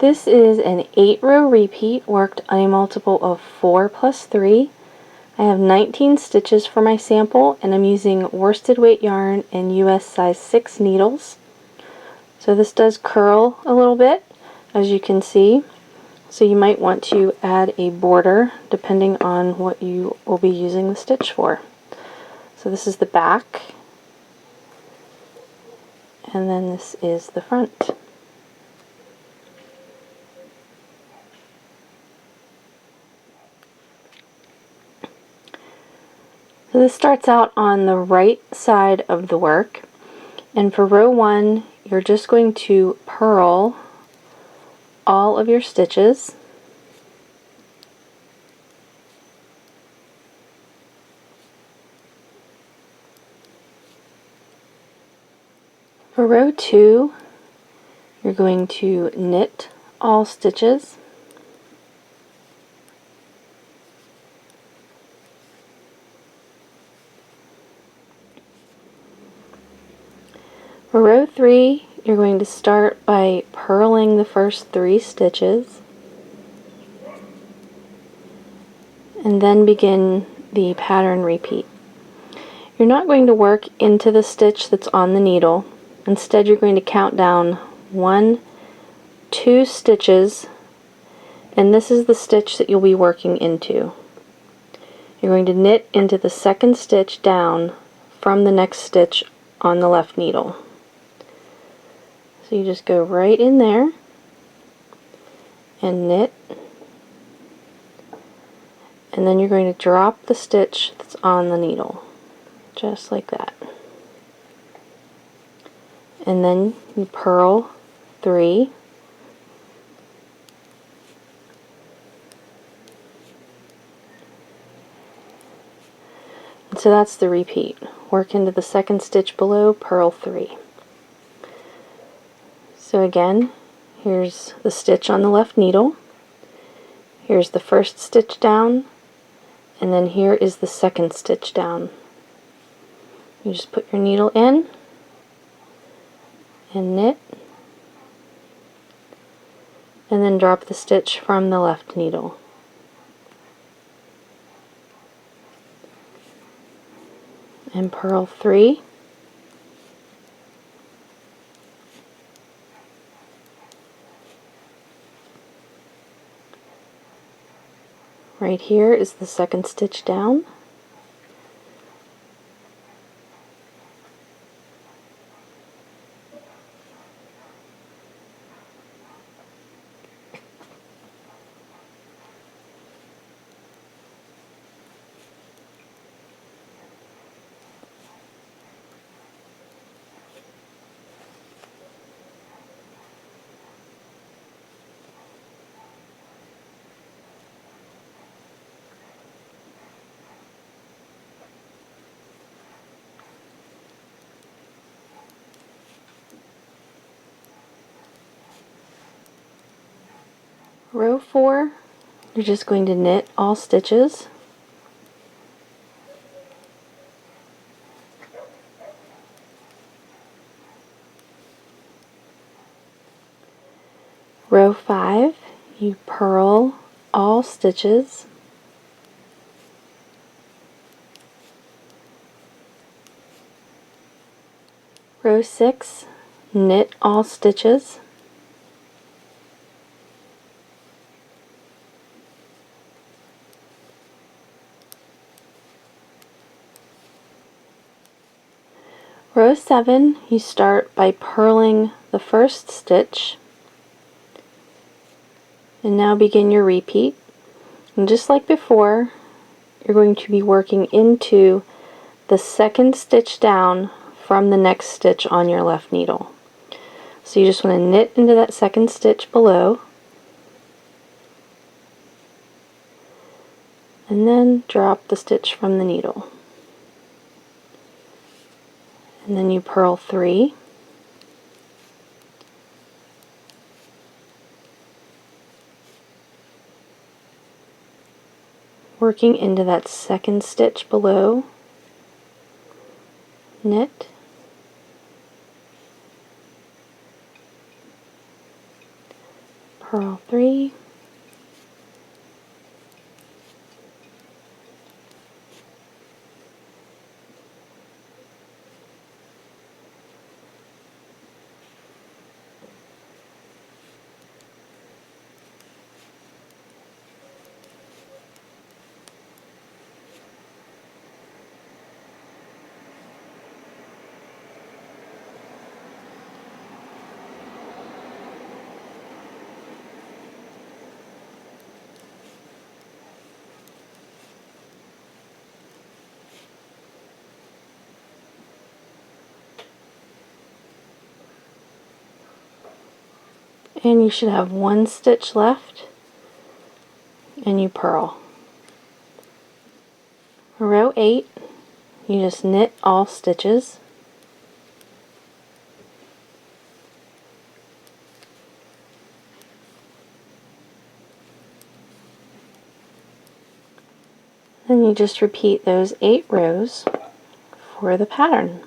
This is an 8-row repeat worked on a multiple of 4 plus 3. I have 19 stitches for my sample, and I'm using worsted weight yarn and US size 6 needles. So this does curl a little bit, as you can see. So you might want to add a border depending on what you will be using the stitch for. So this is the back, and then this is the front. So this starts out on the right side of the work, and for row 1 you're just going to purl all of your stitches. For row 2 you're going to knit all stitches. For row 3, you're going to start by purling the first 3 stitches and then begin the pattern repeat. You're not going to work into the stitch that's on the needle. Instead, you're going to count down 1, 2 stitches, and this is the stitch that you'll be working into. You're going to knit into the second stitch down from the next stitch on the left needle. So you just go right in there and knit, and then you're going to drop the stitch that's on the needle, just like that. And then you purl 3, and so that's the repeat. Work into the second stitch below, purl 3. So again, here's the stitch on the left needle, here's the first stitch down, and then here is the second stitch down. You just put your needle in and knit, and then drop the stitch from the left needle. And purl 3. Right here is the second stitch down. Row 4, you're just going to knit all stitches. Row 5, you purl all stitches. Row 6, knit all stitches. Row 7, you start by purling the first stitch, and now begin your repeat. And just like before, you're going to be working into the second stitch down from the next stitch on your left needle. So you just want to knit into that second stitch below, and then drop the stitch from the needle. And then you purl 3, working into that second stitch below, knit, Purl 3, and you should have one stitch left, and you purl. Row 8, you just knit all stitches. Then you just repeat those 8 rows for the pattern.